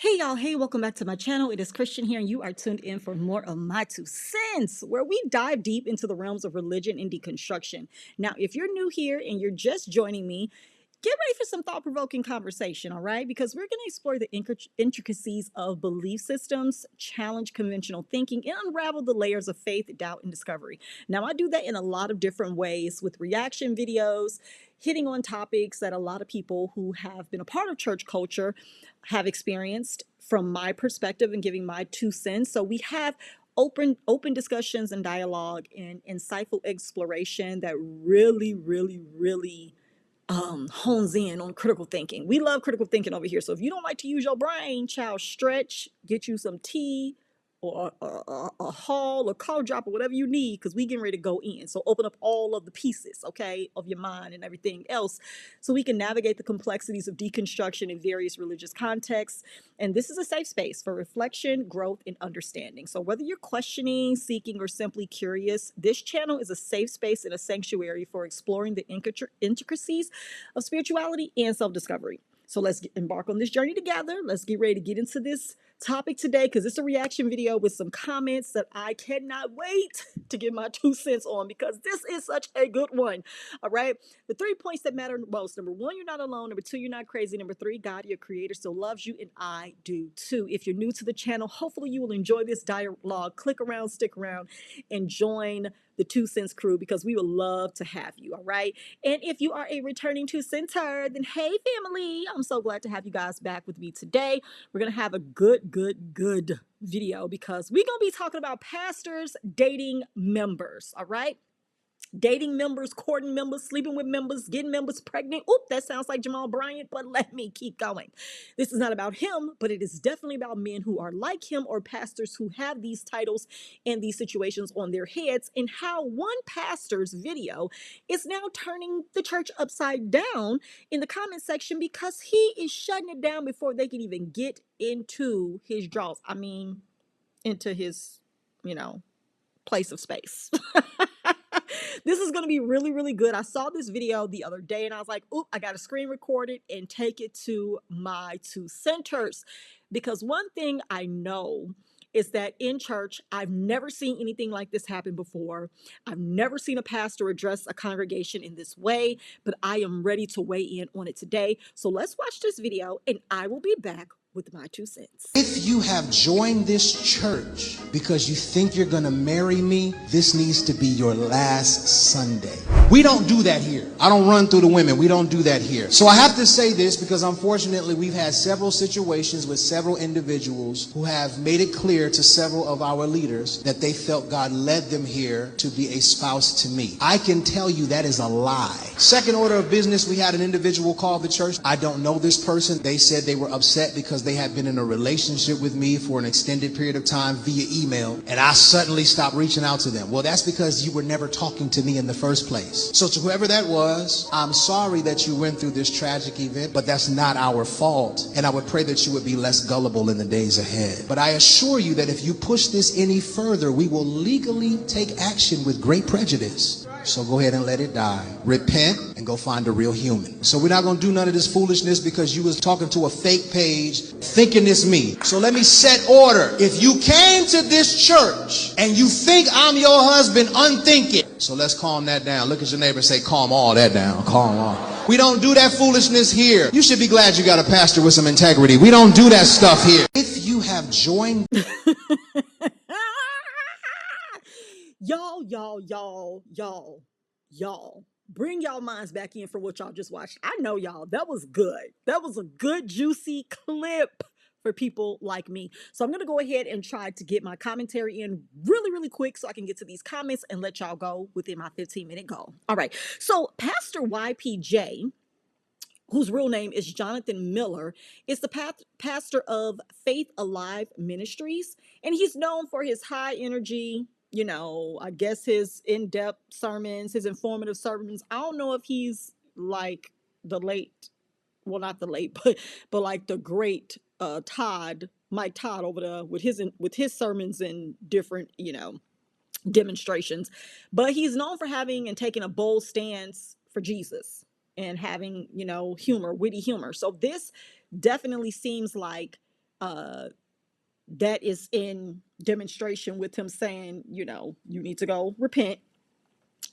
Hey y'all, hey, welcome back to my channel. It is Christian here, and you are tuned in for more of my 2 cents, where we dive deep into the realms of religion and deconstruction. Now, if you're new here and you're just joining me, get ready for some thought-provoking conversation, all right? Because we're going to explore the intricacies of belief systems, challenge conventional thinking, and unravel the layers of faith, doubt, and discovery. Now, I do that in a lot of different ways with reaction videos, hitting on topics that a lot of people who have been a part of church culture have experienced from my perspective and giving my 2 cents. So we have open discussions and dialogue and insightful exploration that really hones in on critical thinking. We love critical thinking over here. So if you don't like to use your brain, child, stretch, get you some tea or a haul or call drop or whatever you need, because we getting ready to go in. So open up all of the pieces, okay, of your mind and everything else, so we can navigate the complexities of deconstruction in various religious contexts. And this is a safe space for reflection, growth, and understanding. So whether you're questioning, seeking, or simply curious, this channel is a safe space and a sanctuary for exploring the intricacies of spirituality and self-discovery. So let's embark on this journey together. Let's get ready to get into this topic today, because it's a reaction video with some comments that I cannot wait to give my 2 cents on, because this is such a good one. All right. The 3 points that matter most: number one, you're not alone. Number two, you're not crazy. Number three, God, your creator, still loves you, and I do too. If you're new to the channel, hopefully you will enjoy this dialogue. Click around, stick around, and join the 2 cents crew, because we would love to have you. All right. And if you are a returning 2 center, then hey, family, I'm so glad to have you guys back with me today. We're going to have a good video, because we're going to be talking about pastors dating members. All right. Dating members, courting members, sleeping with members, getting members pregnant. Oop, that sounds like Jamal Bryant, but let me keep going. This is not about him, but it is definitely about men who are like him, or pastors who have these titles and these situations on their heads, and how one pastor's video is now turning the church upside down in the comment section, because he is shutting it down before they can even get into his draws. I mean, into his, place of space. This is going to be really good. I saw this video the other day and I was like, oop, I got to screen record it and take it to my 2 centers. Because one thing I know is that in church, I've never seen anything like this happen before. I've never seen a pastor address a congregation in this way, but I am ready to weigh in on it today. So let's watch this video and I will be back with my 2 cents. If you have joined this church because you think you're going to marry me, this needs to be your last Sunday. We don't do that here. I don't run through the women. We don't do that here. So I have to say this, because unfortunately we've had several situations with several individuals who have made it clear to several of our leaders that they felt God led them here to be a spouse to me. I can tell you that is a lie. Second order of business, we had an individual call the church. I don't know this person. They said they were upset because they had been in a relationship with me for an extended period of time via email, and I suddenly stopped reaching out to them. Well, that's because you were never talking to me in the first place. So to whoever that was, I'm sorry that you went through this tragic event, but that's not our fault. And I would pray that you would be less gullible in the days ahead. But I assure you that if you push this any further, we will legally take action with great prejudice. So go ahead and let it die. Repent and go find a real human. So we're not going to do none of this foolishness because you was talking to a fake page thinking it's me. So let me set order. If you came to this church and you think I'm your husband, unthink it. So let's calm that down. Look at your neighbor and say, calm all that down. Calm all. We don't do that foolishness here. You should be glad you got a pastor with some integrity. We don't do that stuff here. If you have joined... Y'all, bring y'all minds back in for what y'all just watched. I know y'all, that was good. That was a good, juicy clip for people like me. So I'm going to go ahead and try to get my commentary in really quick so I can get to these comments and let y'all go within my 15-minute goal. All right. So Pastor YPJ, whose real name is Jonathan Miller, is the pastor of Faith Alive Ministries, and he's known for his high energy, I guess his in-depth sermons, his informative sermons. I don't know if he's like the late, well, not the late, but like the great Mike Todd over there with his sermons and different, demonstrations. But he's known for having and taking a bold stance for Jesus and having, witty humor. So this definitely seems like That is in demonstration with him saying, you know, you need to go repent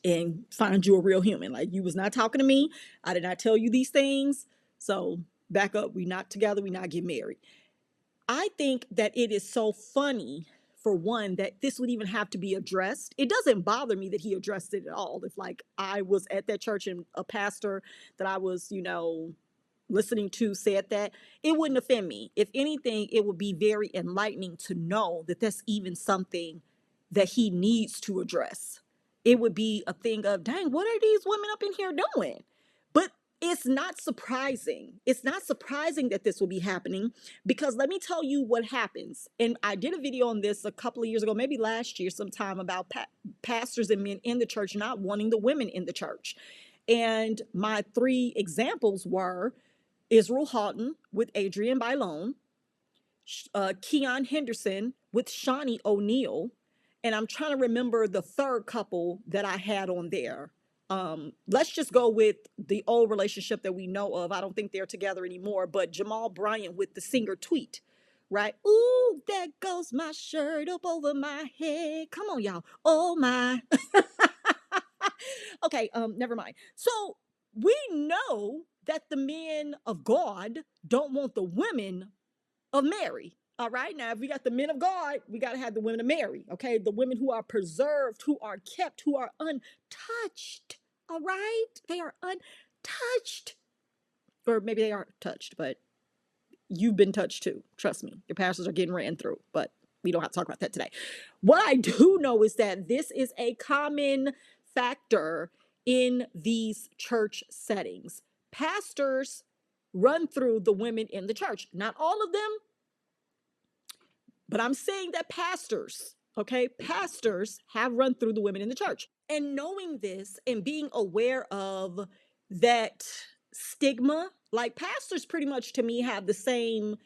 and find you a real human. Like, you was not talking to me. I did not tell you these things. So back up. We not together. We not get married. I think that it is so funny, for one, that this would even have to be addressed. It doesn't bother me that he addressed it at all. If, like, I was at that church and a pastor that I was, you know, listening to said that, it wouldn't offend me. If anything, it would be very enlightening to know that that's even something that he needs to address. It would be a thing of, dang, what are these women up in here doing? But it's not surprising. It's not surprising that this will be happening, because let me tell you what happens. And I did a video on this a couple of years ago, maybe last year sometime, about pastors and men in the church not wanting the women in the church. And my three examples were Israel Houghton with Adrienne Bailon, Keon Henderson with Shawnee O'Neal, and I'm trying to remember the third couple that I had on there. Let's just go with the old relationship that we know of. I don't think they're together anymore, but Jamal Bryant with the singer Tweet, right? Ooh, there goes my shirt up over my head. Come on, y'all. Oh my. Okay, never mind. So we know that the men of God don't want the women of Mary. All right. Now, if we got the men of God, we got to have the women of Mary. Okay. The women who are preserved, who are kept, who are untouched. All right. They are untouched. Or maybe they aren't touched, but you've been touched too. Trust me. Your pastors are getting ran through, but we don't have to talk about that today. What I do know is that this is a common factor in these church settings. Pastors run through the women in the church. Not all of them, but I'm saying that pastors, okay, pastors have run through the women in the church. And knowing this and being aware of that stigma, like, pastors pretty much to me have the same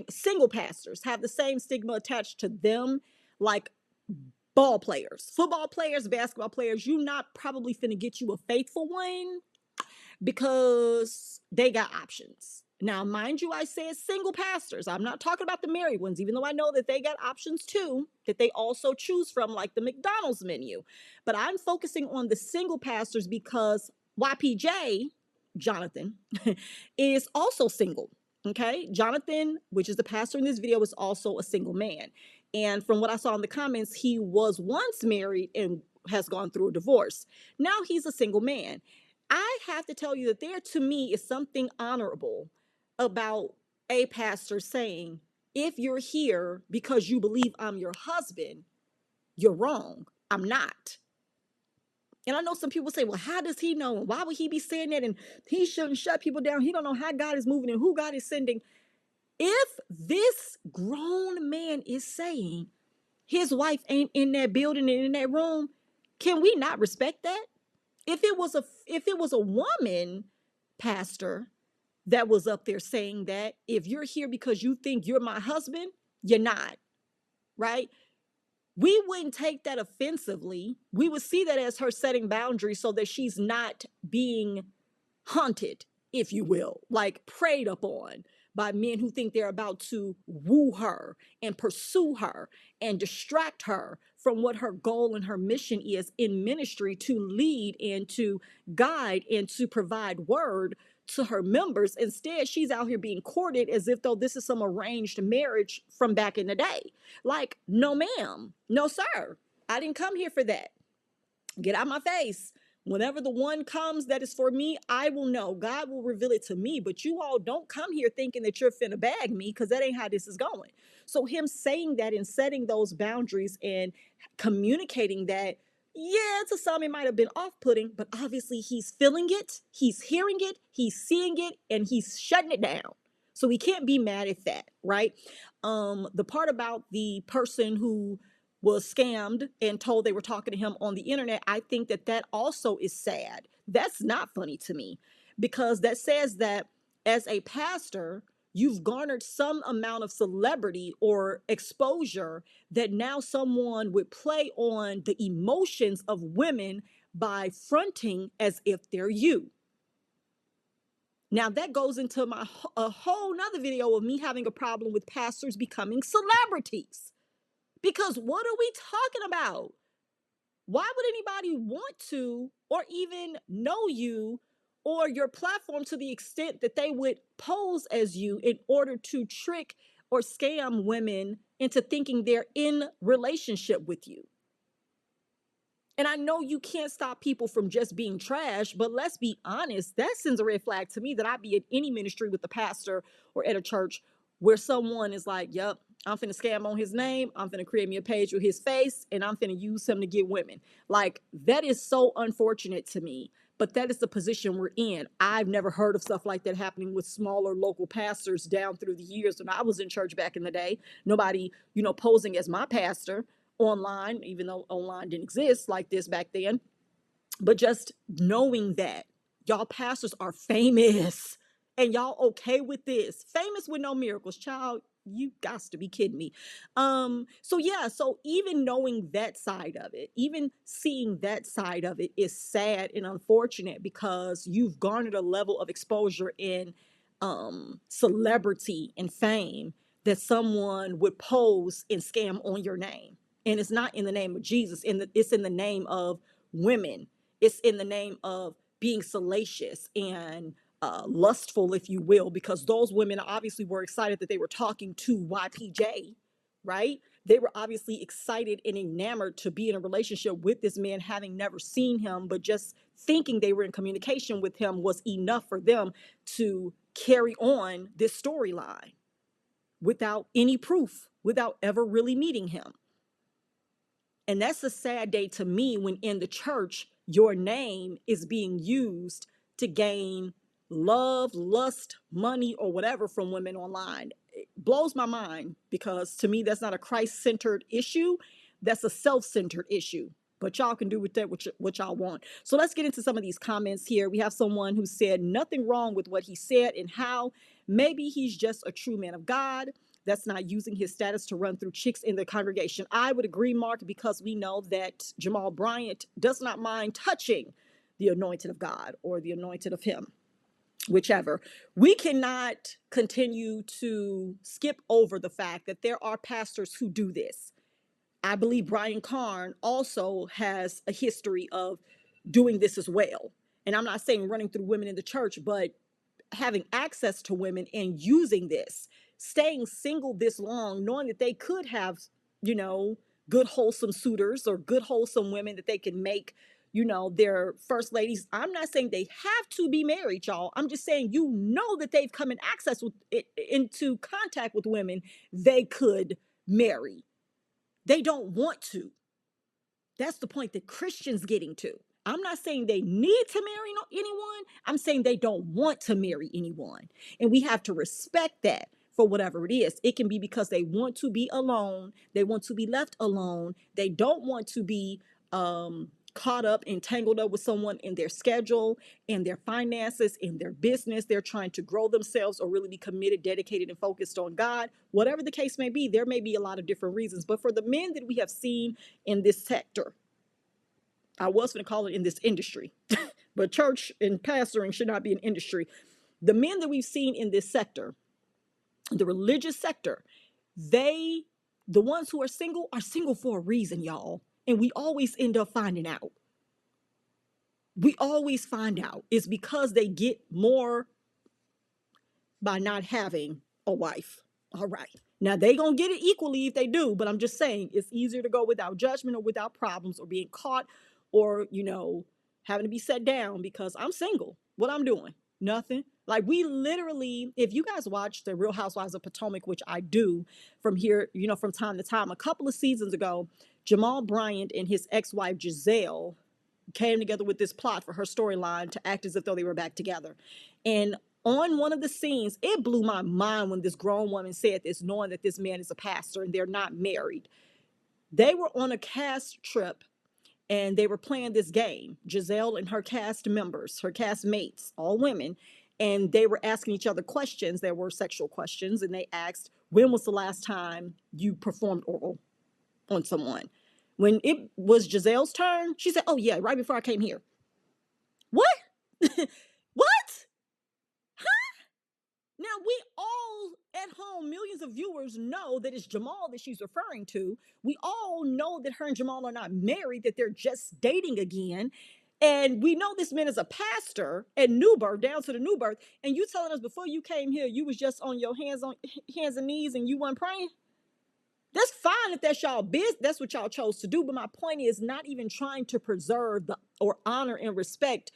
single pastors have the same stigma attached to them, like ball players, football players, basketball players. You not probably finna get you a faithful one because they got options. Now, mind you, I said single pastors. I'm not talking about the married ones, even though I know that they got options too, that they also choose from, like the McDonald's menu. But I'm focusing on the single pastors because YPJ, Jonathan, is also single. Okay. Jonathan, which is the pastor in this video, is also a single man. And from what I saw in the comments, he was once married and has gone through a divorce. Now he's a single man. I have to tell you that there, to me, is something honorable about a pastor saying, if you're here because you believe I'm your husband, you're wrong. I'm not. And I know some people say, well, how does he know? And why would he be saying that? And he shouldn't shut people down. He don't know how God is moving and who God is sending. If this grown man is saying his wife ain't in that building and in that room, can we not respect that? If it was a woman pastor that was up there saying that, if you're here because you think you're my husband, you're not, right? We wouldn't take that offensively. We would see that as her setting boundaries so that she's not being haunted, if you will, like preyed upon by men who think they're about to woo her and pursue her and distract her from what her goal and her mission is in ministry, to lead and to guide and to provide word to her members. Instead, she's out here being courted as if though this is some arranged marriage from back in the day. Like, no ma'am, no sir, I didn't come here for that. Get out my face. Whenever the one comes that is for me, I will know. God will reveal it to me. But you all don't come here thinking that you're finna bag me, because that ain't how this is going. So him saying that and setting those boundaries and communicating that, yeah, to some it might have been off-putting, but obviously he's feeling it, he's hearing it, he's seeing it, and he's shutting it down. So we can't be mad at that, right? The part about the person who was scammed and told they were talking to him on the internet, I think that that also is sad. That's not funny to me, because that says that as a pastor, you've garnered some amount of celebrity or exposure that now someone would play on the emotions of women by fronting as if they're you. Now that goes into a whole nother video of me having a problem with pastors becoming celebrities. Because what are we talking about? Why would anybody want to or even know you or your platform to the extent that they would pose as you in order to trick or scam women into thinking they're in relationship with you? And I know you can't stop people from just being trash, but let's be honest, that sends a red flag to me that I'd be at any ministry with the pastor or at a church where someone is like, yep, I'm finna scam on his name. I'm finna create me a page with his face and I'm finna use him to get women. Like, that is so unfortunate to me. But that is the position we're in. I've never heard of stuff like that happening with smaller local pastors down through the years when I was in church back in the day. Nobody, posing as my pastor online, even though online didn't exist like this back then. But just knowing that y'all pastors are famous and y'all okay with this, famous with no miracles, child, you got to be kidding me. So even knowing that side of it, even seeing that side of it is sad and unfortunate because you've garnered a level of exposure in celebrity and fame that someone would pose and scam on your name. And it's not in the name of Jesus, it's in the name of women. It's in the name of being salacious and lustful, if you will, because those women obviously were excited that they were talking to YPJ, right? They were obviously excited and enamored to be in a relationship with this man, having never seen him, but just thinking they were in communication with him was enough for them to carry on this storyline without any proof, without ever really meeting him. And that's a sad day to me when in the church, your name is being used to gain love, lust, money, or whatever from women online. It blows my mind because to me, that's not a Christ-centered issue. That's a self-centered issue. But y'all can do with that what y'all want. So let's get into some of these comments here. We have someone who said nothing wrong with what he said and how maybe he's just a true man of God that's not using his status to run through chicks in the congregation. I would agree, Mark, because we know that Jamal Bryant does not mind touching the anointed of God or the anointed of him, whichever. We cannot continue to skip over the fact that there are pastors who do this. I believe Brian Karn also has a history of doing this as well. And I'm not saying running through women in the church, but having access to women and using this, staying single this long, knowing that they could have, good wholesome suitors or good wholesome women that they can make, their first ladies. I'm not saying they have to be married, y'all. I'm just saying, that they've come in access with into contact with women they could marry. They don't want to. That's the point that Christians getting to. I'm not saying they need to marry anyone. I'm saying they don't want to marry anyone. And we have to respect that for whatever it is. It can be because they want to be alone. They want to be left alone. They don't want to be caught up and tangled up with someone in their schedule, in their finances, in their business. They're trying to grow themselves or really be committed, dedicated, and focused on God. Whatever the case may be, there may be a lot of different reasons. But for the men that we have seen in this sector, I was going to call it in this industry, but church and pastoring should not be an industry. The men that we've seen in this sector, the religious sector, the ones who are single for a reason, y'all. And we always end up finding out. We always find out it's because they get more by not having a wife. All right. Now they gonna get it equally if they do, but I'm just saying it's easier to go without judgment or without problems or being caught or, having to be set down because I'm single. What I'm doing? Nothing. Like we literally, if you guys watch the Real Housewives of Potomac, which I do from here, from time to time, a couple of seasons ago, Jamal Bryant and his ex-wife Giselle came together with this plot for her storyline to act as if though they were back together. And on one of the scenes, it blew my mind when this grown woman said this, knowing that this man is a pastor and they're not married. They were on a cast trip and they were playing this game. Giselle and her cast members, her cast mates, all women, and they were asking each other questions. There were sexual questions, and they asked, when was the last time you performed oral on someone? When it was Giselle's turn, she said, oh yeah, right before I came here. What? What? Now, we all at home, millions of viewers know that it's Jamal that she's referring to. We all know that her and Jamal are not married, that they're just dating again. And we know this man is a pastor at New Birth, down to the New Birth. And you telling us before you came here, you was just on your hands and knees and you weren't praying? That's fine if that's y'all business. That's what y'all chose to do. But my point is not even trying to preserve or honor and respect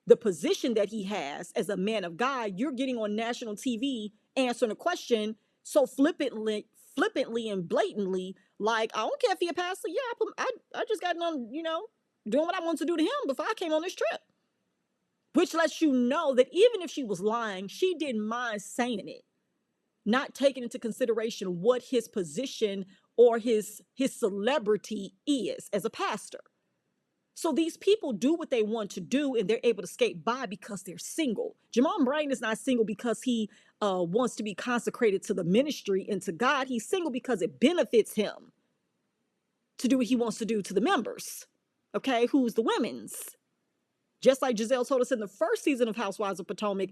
the position that he has as a man of God. You're getting on national TV answering a question so flippantly and blatantly, like, I don't care if he a pastor. Yeah, I just got on, doing what I want to do to him before I came on this trip. Which lets you know that even if she was lying, she didn't mind saying it, not taking into consideration what his position or his celebrity is as a pastor. So these people do what they want to do and they're able to skate by because they're single. Jamal Brain is not single because he wants to be consecrated to the ministry and to God. He's single because it benefits him to do what he wants to do to the members. Okay, who's the women's? Just like Giselle told us in the first season of Housewives of Potomac,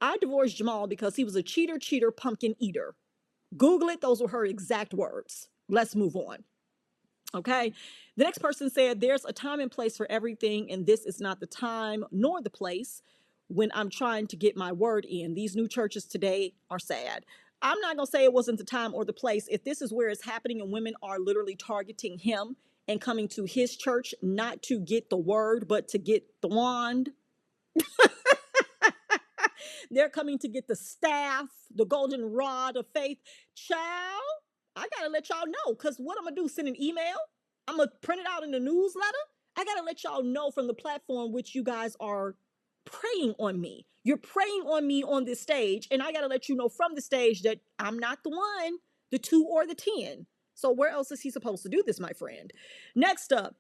I divorced Jamal because he was a cheater, pumpkin eater. Google it. Those were her exact words. Let's move on. Okay. The next person said, there's a time and place for everything, and this is not the time nor the place when I'm trying to get my word in. These new churches today are sad. I'm not going to say it wasn't the time or the place. If this is where it's happening and women are literally targeting him and coming to his church, not to get the word, but to get the wand. They're coming to get the staff, the golden rod of faith. Child, I got to let y'all know, because what I'm going to do, send an email? I'm going to print it out in the newsletter? I got to let y'all know from the platform which you guys are praying on me. You're praying on me on this stage, and I got to let you know from the stage that I'm not the one, the 2 or the 10. So where else is he supposed to do this, my friend? Next up,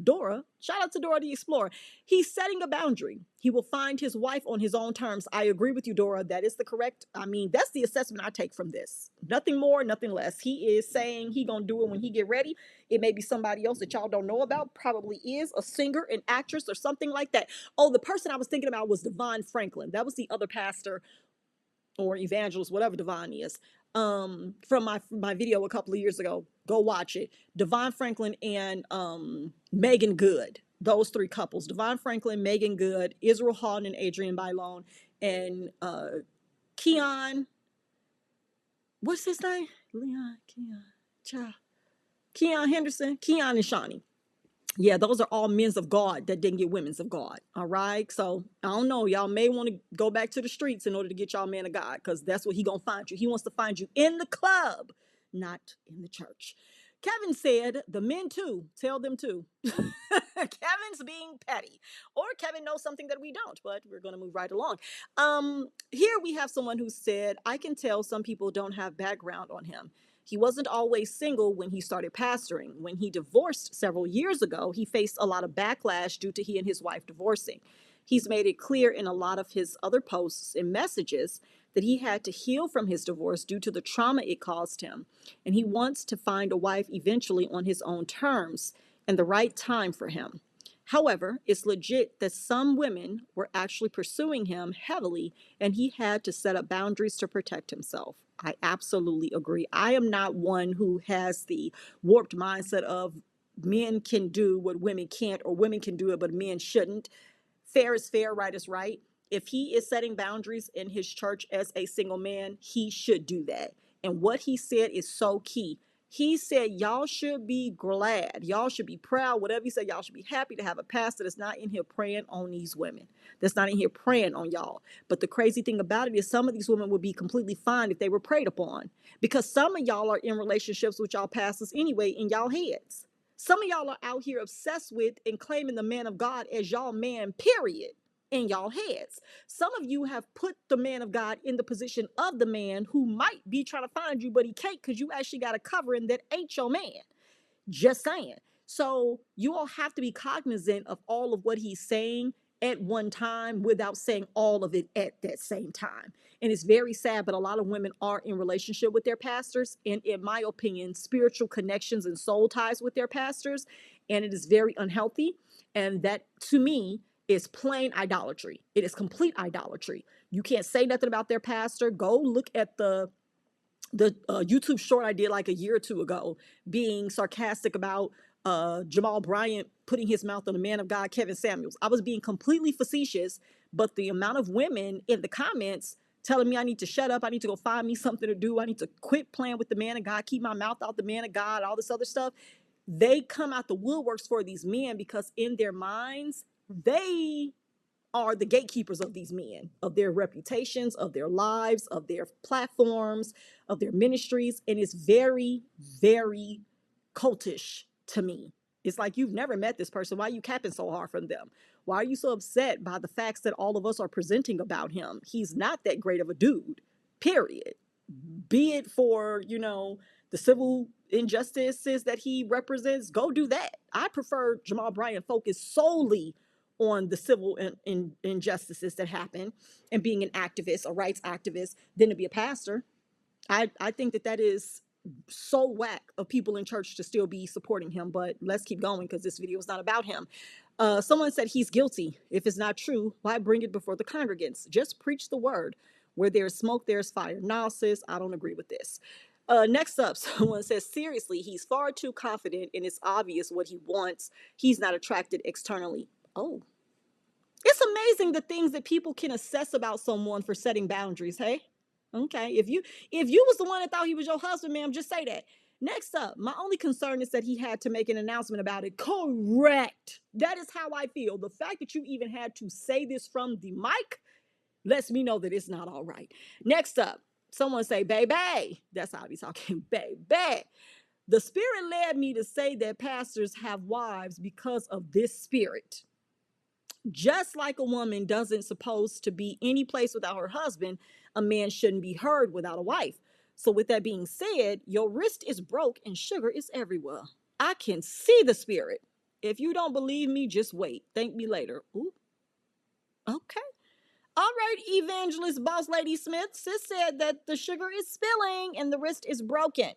Dora. Shout out to Dora the Explorer. He's setting a boundary. He will find his wife on his own terms. I agree with you, Dora. That is the correct. That's the assessment I take from this. Nothing more, nothing less. He is saying he gonna do it when he get ready. It may be somebody else that y'all don't know about. Probably is a singer, an actress, or something like that. Oh, the person I was thinking about was Devon Franklin. That was the other pastor or evangelist, whatever Devon is, from my video a couple of years ago. Go watch it. Devon Franklin and Megan Good. Those 3 couples. Devon Franklin, Megan Good, Israel Houghton, and Adrienne Bailon, and Keon. What's his name? Keon Henderson. Keon and Shawnee. Yeah, those are all men's of God that didn't get women's of God. All right. So I don't know. Y'all may want to go back to the streets in order to get y'all man of God, because that's what he gonna find you. He wants to find you in the club, not in the church. Kevin said, the men too, tell them too. Kevin's being petty. Or Kevin knows something that we don't, but we're going to move right along. Here we have someone who said, I can tell some people don't have background on him. He wasn't always single when he started pastoring. When he divorced several years ago, he faced a lot of backlash due to he and his wife divorcing. He's made it clear in a lot of his other posts and messages that he had to heal from his divorce due to the trauma it caused him. And he wants to find a wife eventually on his own terms and the right time for him. However, it's legit that some women were actually pursuing him heavily, and he had to set up boundaries to protect himself. I absolutely agree. I am not one who has the warped mindset of men can do what women can't, or women can do it, but men shouldn't. Fair is fair, right is right. If he is setting boundaries in his church as a single man, he should do that. And what he said is so key. He said, y'all should be glad. Y'all should be proud. Whatever he said, y'all should be happy to have a pastor that's not in here praying on these women, that's not in here praying on y'all. But the crazy thing about it is some of these women would be completely fine if they were prayed upon, because some of y'all are in relationships with y'all pastors anyway in y'all heads. Some of y'all are out here obsessed with and claiming the man of God as y'all man, period, in y'all heads. Some of you have put the man of God in the position of the man who might be trying to find you, but he can't because you actually got a covering that ain't your man. Just saying. So you all have to be cognizant of all of what he's saying at one time without saying all of it at that same time. And it's very sad, but a lot of women are in relationship with their pastors, and in my opinion, spiritual connections and soul ties with their pastors, and it is very unhealthy. And that, to me, is plain idolatry. It is complete idolatry. You can't say nothing about their pastor. Go look at the YouTube short I did like a year or two ago, being sarcastic about Jamal Bryant putting his mouth on the man of God, Kevin Samuels. I was being completely facetious, but the amount of women in the comments telling me I need to shut up, I need to go find me something to do, I need to quit playing with the man of God, keep my mouth out the man of God, all this other stuff. They come out the woodworks for these men because in their minds, they are the gatekeepers of these men, of their reputations, of their lives, of their platforms, of their ministries. And it's very, very cultish to me. It's like, you've never met this person. Why are you capping so hard from them? Why are you so upset by the facts that all of us are presenting about him? He's not that great of a dude, period. Be it for, the civil injustices that he represents, go do that. I prefer Jamal Bryant focus solely on the civil injustices that happen and being an activist, a rights activist, than to be a pastor. I think that is so whack of people in church to still be supporting him. But let's keep going because this video is not about him. Someone said he's guilty. If it's not true, why bring it before the congregants? Just preach the word. Where there's smoke, there's fire. No, sis, I don't agree with this. Next up, someone says, seriously, he's far too confident and it's obvious what he wants. He's not attracted externally. Oh, it's amazing the things that people can assess about someone for setting boundaries. Hey, okay. If you was the one that thought he was your husband, ma'am, just say that. Next up, my only concern is that he had to make an announcement about it. Correct. That is how I feel. The fact that you even had to say this from the mic lets me know that it's not all right. Next up, someone say, baby. That's how he's talking, baby. The spirit led me to say that pastors have wives because of this spirit. Just like a woman doesn't supposed to be any place without her husband, a man shouldn't be heard without a wife. So with that being said, your wrist is broke and sugar is everywhere. I can see the spirit. If you don't believe me, just wait. Thank me later. Ooh. Okay. All right, evangelist boss lady Smith. Sis said that the sugar is spilling and the wrist is broken.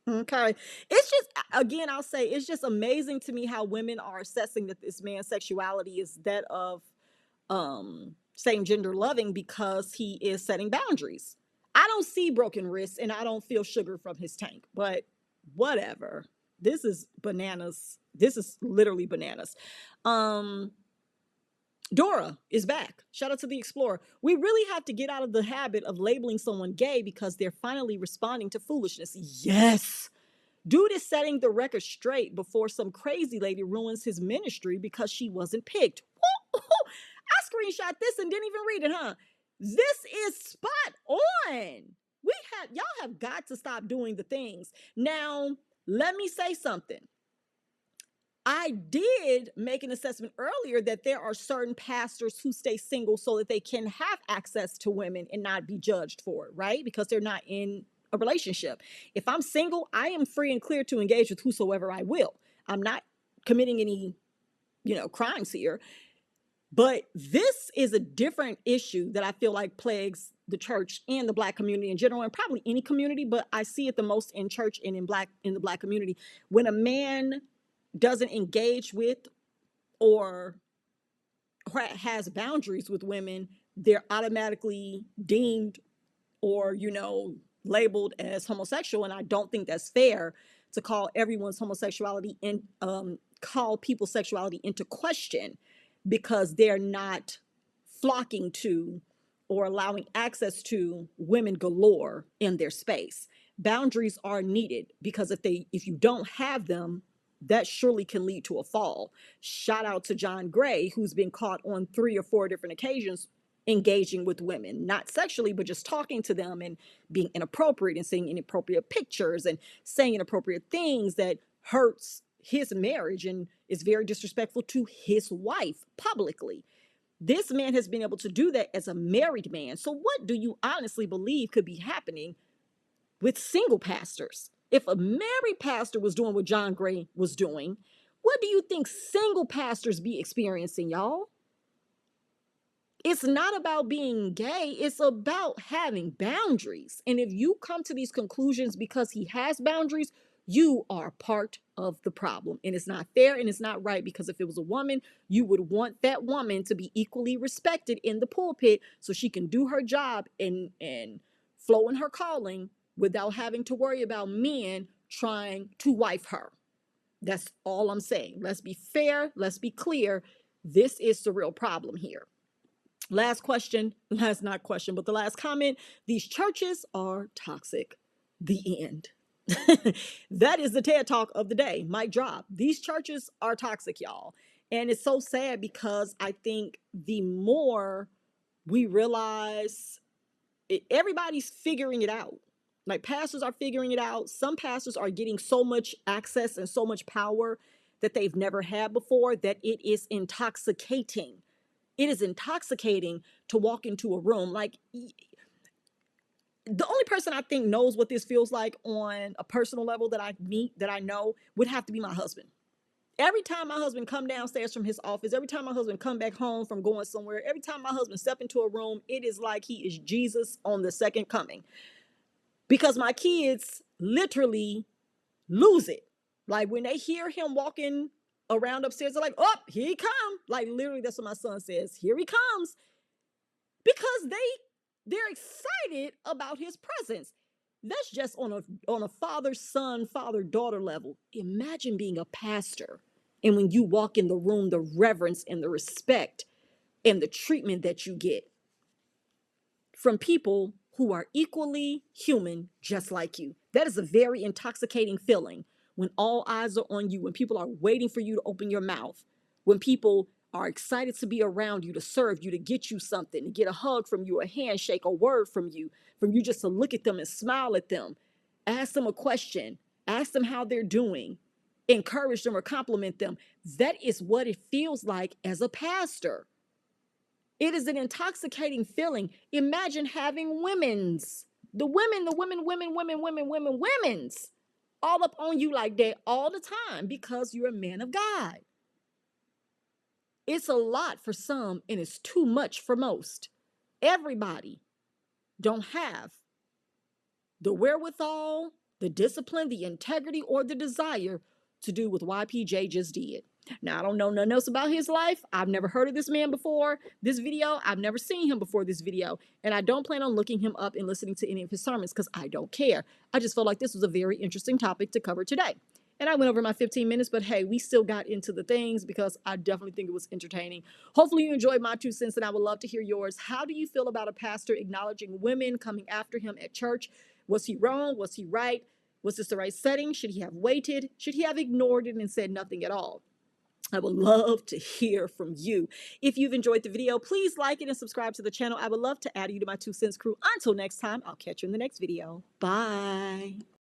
Okay. It's just, again, I'll say it's just amazing to me how women are assessing that this man's sexuality is that of same gender loving because he is setting boundaries. I don't see broken wrists and I don't feel sugar from his tank, but whatever. This is bananas. This is literally bananas. Dora is back. Shout out to the Explorer. We really have to get out of the habit of labeling someone gay because they're finally responding to foolishness. Yes. Dude is setting the record straight before some crazy lady ruins his ministry because she wasn't picked. I screenshot this and didn't even read it, huh? This is spot on. Y'all have got to stop doing the things. Now, let me say something. I did make an assessment earlier that there are certain pastors who stay single so that they can have access to women and not be judged for it, right? Because they're not in a relationship. If I'm single, I am free and clear to engage with whosoever I will. I'm not committing any, crimes here. But this is a different issue that I feel like plagues the church and the Black community in general, and probably any community, but I see it the most in church and in the Black community. When a man doesn't engage with or has boundaries with women, they're automatically deemed or, labeled as homosexual. And I don't think that's fair to call everyone's homosexuality and call people's sexuality into question because they're not flocking to or allowing access to women galore in their space. Boundaries are needed because if you don't have them, that surely can lead to a fall. Shout out to John Gray, who's been caught on 3 or 4 different occasions engaging with women, not sexually, but just talking to them and being inappropriate and seeing inappropriate pictures and saying inappropriate things that hurts his marriage and is very disrespectful to his wife publicly. This man has been able to do that as a married man. So what do you honestly believe could be happening with single pastors? If a married pastor was doing what John Gray was doing, what do you think single pastors be experiencing, y'all? It's not about being gay. It's about having boundaries. And if you come to these conclusions because he has boundaries, you are part of the problem. And it's not fair and it's not right, because if it was a woman, you would want that woman to be equally respected in the pulpit so she can do her job and flow in her calling without having to worry about men trying to wife her. That's all I'm saying. Let's be fair. Let's be clear. This is the real problem here. Last question, not question, but the last comment. These churches are toxic. The end. That is the TED Talk of the day. Mic drop. These churches are toxic, y'all. And it's so sad, because I think the more we realize everybody's figuring it out. Like, pastors are figuring it out. Some pastors are getting so much access and so much power that they've never had before, that it is intoxicating. It is intoxicating to walk into a room. Like, the only person I think knows what this feels like on a personal level that I meet, that I know, would have to be my husband. Every time my husband come downstairs from his office, every time my husband come back home from going somewhere, every time my husband step into a room, it is like he is Jesus on the second coming. Because my kids literally lose it. Like, when they hear him walking around upstairs, they're like, oh, here he comes. Like, literally, that's what my son says. Here he comes. Because they're excited about his presence. That's just on a father-son, father-daughter level. Imagine being a pastor, and when you walk in the room, the reverence and the respect and the treatment that you get from people who are equally human, just like you. That is a very intoxicating feeling, when all eyes are on you, when people are waiting for you to open your mouth, when people are excited to be around you, to serve you, to get you something, to get a hug from you, a handshake, a word from you just to look at them and smile at them, ask them a question, ask them how they're doing, encourage them or compliment them. That is what it feels like as a pastor. It is an intoxicating feeling. Imagine having women's all up on you like that all the time, because you're a man of God. It's a lot for some, and it's too much for most. Everybody don't have the wherewithal, the discipline, the integrity, or the desire to do what YPJ just did. Now, I don't know nothing else about his life. I've never heard of this man before this video. I've never seen him before this video. And I don't plan on looking him up and listening to any of his sermons, because I don't care. I just felt like this was a very interesting topic to cover today. And I went over my 15 minutes, but hey, we still got into the things, because I definitely think it was entertaining. Hopefully you enjoyed my 2 cents, and I would love to hear yours. How do you feel about a pastor acknowledging women coming after him at church? Was he wrong? Was he right? Was this the right setting? Should he have waited? Should he have ignored it and said nothing at all? I would love to hear from you. If you've enjoyed the video, please like it and subscribe to the channel. I would love to add you to my 2 cents crew. Until next time, I'll catch you in the next video. Bye.